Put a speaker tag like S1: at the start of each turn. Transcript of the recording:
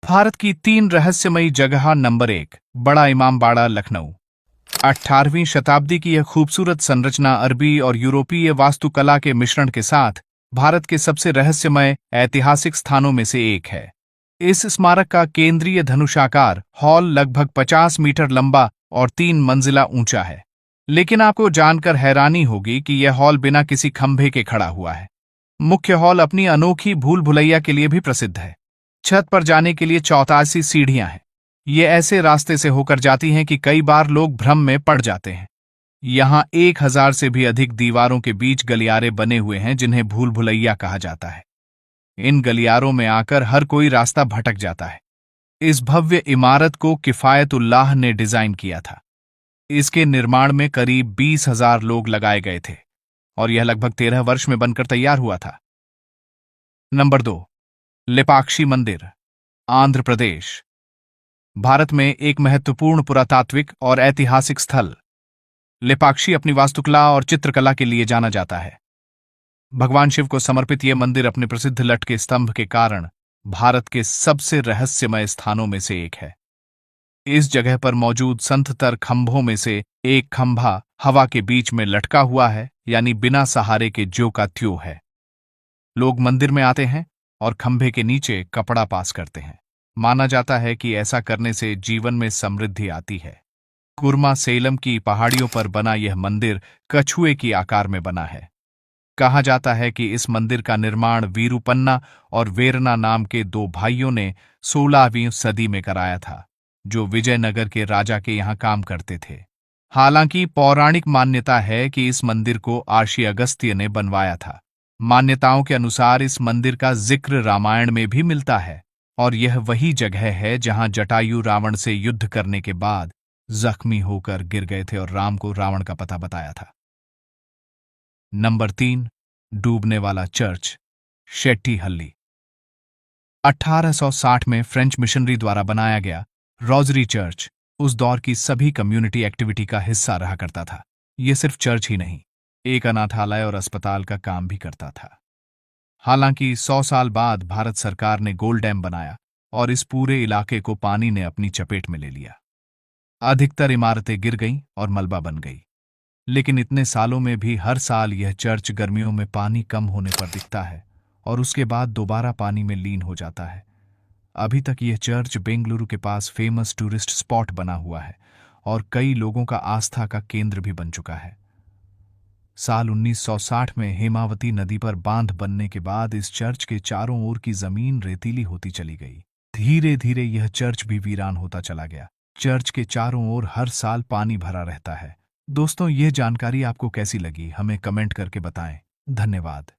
S1: भारत की 3 रहस्यमयी जगह। नंबर 1, बड़ा इमामबाड़ा, लखनऊ। 18वीं शताब्दी की यह खूबसूरत संरचना अरबी और यूरोपीय वास्तुकला के मिश्रण के साथ भारत के सबसे रहस्यमय ऐतिहासिक स्थानों में से एक है। इस स्मारक का केंद्रीय धनुषाकार हॉल लगभग 50 मीटर लंबा और 3 मंजिला ऊंचा है। लेकिन आपको जानकर हैरानी होगी कि यह हॉल बिना किसी खंभे के खड़ा हुआ है। मुख्य हॉल अपनी अनोखी भूल भुलैया के लिए भी प्रसिद्ध है। छत पर जाने के लिए 84 सीढ़ियां हैं। ये ऐसे रास्ते से होकर जाती हैं कि कई बार लोग भ्रम में पड़ जाते हैं। यहाँ 1000 से भी अधिक दीवारों के बीच गलियारे बने हुए हैं जिन्हें भूल भुलैया कहा जाता है। इन गलियारों में आकर हर कोई रास्ता भटक जाता है। इस भव्य इमारत को किफायतुल्लाह ने डिजाइन किया था। इसके निर्माण में करीब 20,000 लोग लगाए गए थे और यह लगभग 13 वर्ष में बनकर तैयार हुआ था। नंबर 2, लेपाक्षी मंदिर, आंध्र प्रदेश। भारत में एक महत्वपूर्ण पुरातात्विक और ऐतिहासिक स्थल। लेपाक्षी अपनी वास्तुकला और चित्रकला के लिए जाना जाता है। भगवान शिव को समर्पित यह मंदिर अपने प्रसिद्ध लटके स्तंभ के कारण भारत के सबसे रहस्यमय स्थानों में से एक है। इस जगह पर मौजूद संततर खंभों में से एक खंभा हवा के बीच में लटका हुआ है, यानी बिना सहारे के ज्यों का त्यों है। लोग मंदिर में आते हैं और खंभे के नीचे कपड़ा पास करते हैं। माना जाता है कि ऐसा करने से जीवन में समृद्धि आती है। कुर्मा सेलम की पहाड़ियों पर बना यह मंदिर कछुए की आकार में बना है। कहा जाता है कि इस मंदिर का निर्माण वीरूपन्ना और वेरना नाम के 2 भाइयों ने 16वीं सदी में कराया था, जो विजयनगर के राजा के यहाँ काम करते थे। हालांकि पौराणिक मान्यता है कि इस मंदिर को आशी अगस्त्य ने बनवाया था। मान्यताओं के अनुसार इस मंदिर का जिक्र रामायण में भी मिलता है और यह वही जगह है जहां जटायु रावण से युद्ध करने के बाद जख्मी होकर गिर गए थे और राम को रावण का पता बताया था। नंबर 3, डूबने वाला चर्च, शेट्टीहल्ली। 1860 में फ्रेंच मिशनरी द्वारा बनाया गया रोजरी चर्च उस दौर की सभी कम्युनिटी एक्टिविटी का हिस्सा रहा करता था। यह सिर्फ चर्च ही नहीं, एक अनाथालय और अस्पताल का काम भी करता था। हालांकि 100 साल बाद भारत सरकार ने गोल डैम बनाया और इस पूरे इलाके को पानी ने अपनी चपेट में ले लिया। अधिकतर इमारतें गिर गईं और मलबा बन गई। लेकिन इतने सालों में भी हर साल यह चर्च गर्मियों में पानी कम होने पर दिखता है और उसके बाद दोबारा पानी में लीन हो जाता है। अभी तक यह चर्च बेंगलुरु के पास फेमस टूरिस्ट स्पॉट बना हुआ है और कई लोगों का आस्था का केंद्र भी बन चुका है। साल 1960 में हेमावती नदी पर बांध बनने के बाद इस चर्च के चारों ओर की जमीन रेतीली होती चली गई। धीरे धीरे यह चर्च भी वीरान होता चला गया। चर्च के चारों ओर हर साल पानी भरा रहता है। दोस्तों, यह जानकारी आपको कैसी लगी हमें कमेंट करके बताएं। धन्यवाद।